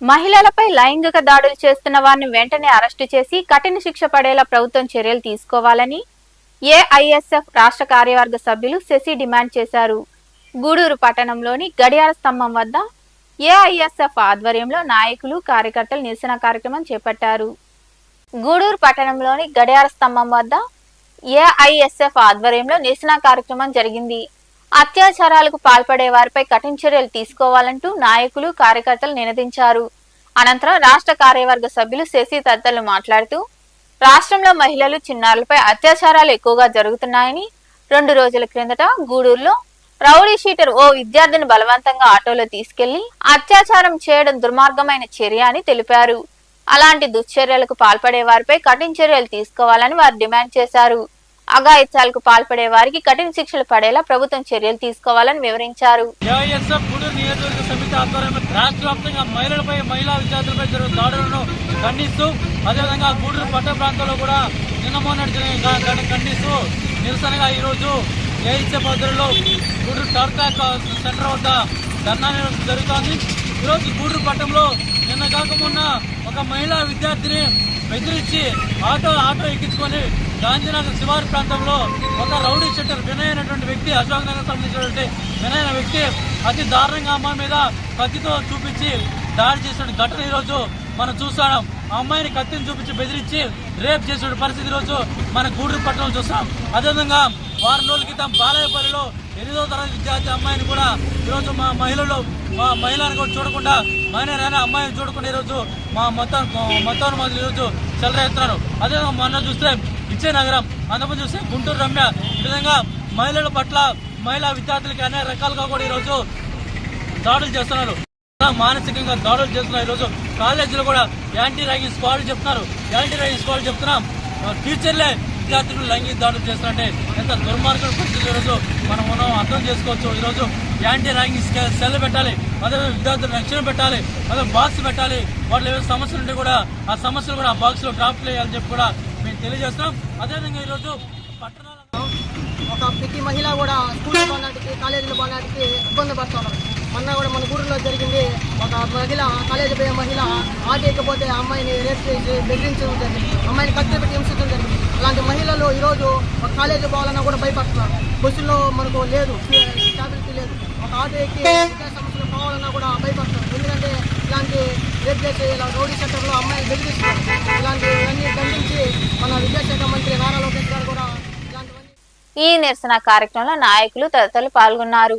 మహిళలపై లైంగిక దాడులు చేస్తున్న వారిని వెంటనే అరెస్టు చేసి కఠిన శిక్ష పడేలా ప్రభుత్వం చర్యలు తీసుకోవాలని ఏఐఎస్ఎఫ్ రాష్ట్ర కార్యవర్గ సభ్యులు శశి డిమాండ్ చేశారు. గూడూరు పట్టణంలోని గడియార స్తంభం వద్ద ఏఐఎస్ఎఫ్ ఆధ్వర్యంలో నాయకులు కార్యకర్తలు నిరసన కార్యక్రమం చేపట్టారు. గూడూరు పట్టణంలోని గడియార స్తంభం వద్ద ఏఐఎస్ఎఫ్ ఆధ్వర్యంలో నిరసన కార్యక్రమం జరిగింది. అత్యాచారాలకు పాల్పడే వారిపై కఠిన చర్యలు తీసుకోవాలంటూ నాయకులు కార్యకర్తలు నినదించారు. అనంతరం రాష్ట్ర కార్యవర్గ సభ్యులు శశి తదితరులు మాట్లాడుతూ రాష్ట్రంలో మహిళలు చిన్నారులపై అత్యాచారాలు ఎక్కువగా జరుగుతున్నాయని, 2 రోజుల క్రిందట గూడూరులో రౌడీ షీటర్ ఓ విద్యార్థిని బలవంతంగా ఆటోలో తీసుకెళ్లి అత్యాచారం చేయడం దుర్మార్గమైన చర్య అని తెలిపారు. అలాంటి దుశ్చర్యలకు పాల్పడే వారిపై కఠిన చర్యలు తీసుకోవాలని వారు డిమాండ్ చేశారు. అఘాయిత్యాలకు పాల్పడే వారికి కఠిన శిక్షలు పడేలా ప్రభుత్వం చర్యలు తీసుకోవాలని వివరించారు. మహిళలపై మహిళా విద్యార్థులపై జరుగుతున్న దాడులను ఖండిస్తూ, అదేవిధంగా గూడూరు పట్టణ ప్రాంతంలో కూడా నిన్న మొన్నటి ఖండిస్తూ నిరసనగా ఈరోజు ఏఐఎస్ఎఫ్ ఆధ్వర్యంలో గూడూరు టార్కాక్ సెంటర్ వద్ద ధర్నా జరుగుతోంది. ఈరోజు గూడూరు పట్టణంలో నిన్న కాకమున్న ఒక మహిళా విద్యార్థిని బెదిరించి ఆటో ఎక్కించుకొని గాంధీనగర్ శివారు ప్రాంతంలో ఒక రౌడీ షీటర్ వినయ్ అనేటువంటి వ్యక్తి, అశోక్ నగర్ సంబంధించినటువంటి వినయ్ అనే వ్యక్తి అతి దారుణంగా అమ్మాయి మీద కత్తితో చూపించి దాడి చేసిన ఘటన ఈరోజు మనం చూస్తున్నాం. ఆ అమ్మాయిని కత్తిని చూపించి బెదిరించి రేప్ చేసిన పరిస్థితి ఈరోజు మన గూడూరు పట్టణంలో చూస్తాం. అదేవిధంగా వారం రోజుల క్రితం బాలయ్యపల్లిలో 8వ తరగతి విద్యార్థి అమ్మాయిని కూడా ఈరోజు మా మహిళను కూడా చూడకుండా, మైనర్ అనే అమ్మాయిని చూడకుండా ఈరోజు మా మొత్తం ఈరోజు చెలరేస్తున్నారు. అదేవిధంగా మొన్న చూస్తే విజయనగరం, అంతకుముందు చూస్తే గుంటూరు రమ్య, ఈ విధంగా మహిళల పట్ల మహిళా విద్యార్థులకి అనేక రకాలుగా కూడా ఈరోజు దాడులు చేస్తున్నారు. మానసికంగా దాడులు చేస్తున్నారు. ఈరోజు కాలేజీలో కూడా యాంటీ ర్యాగింగ్ స్క్వాడ్ చెప్తున్నాం. టీచర్లే విద్యార్థులు లైంగిక దాడులు చేస్తారంటే ఎంత దుర్మార్గం పరిస్థితి ఈరోజు మనం అర్థం చేసుకోవచ్చు. ఈరోజు యాంటీ ర్యాగింగ్ సెల్ పెట్టాలి, అదే విద్యార్థులు రక్షణ పెట్టాలి, అదే బాక్స్ పెట్టాలి. వాటిలో ఏమైనా సమస్యలు ఉంటే కూడా ఆ సమస్యలు కూడా ఆ బాక్స్ లో డ్రాప్ చేయాలని చెప్పి కూడా మేము తెలియజేస్తున్నాం. అదేవిధంగా ఈరోజు పట్టణాలలో ఒక ప్రతి మహిళ కూడా స్కూల్ పోవడానికి, కాలేజీలో పోవడానికి ఇబ్బంది పడుతున్నారు. మొన్న కూడా మన ఊరిలో జరిగింది. ఒక మహిళ, కాలేజీ పోయే మహిళ ఆటేయకపోతే ఆ అమ్మాయిని రేప్ చేసి బెదిరించడం జరిగింది, అమ్మాయిని కత్తి పెట్టి హింసించడం జరిగింది. అలాంటి మహిళలు ఈరోజు ఒక కాలేజీ పోవాలన్నా కూడా భయపడుతున్నారు. బస్సుల్లో మనకు లేదు, స్టాబిలిటీ లేదు. ఒక ఆటో ఎక్కి విద్యా సంస్థలు పోవాలన్నా కూడా భయపడుతున్నారు. ఎందుకంటే ఇలాంటి రేప్ చేసి ఇలా రౌడీ సెంటర్లో అమ్మాయిని బెదిరిస్తున్నారు. ఇలాంటివన్నీ ఖండించి మన విద్యాశాఖ మంత్రి నారా లోకేష్ గారు కూడా ఇలాంటివన్నీ ఈ నిరసన కార్యక్రమంలో నాయకులు తదితరులు పాల్గొన్నారు.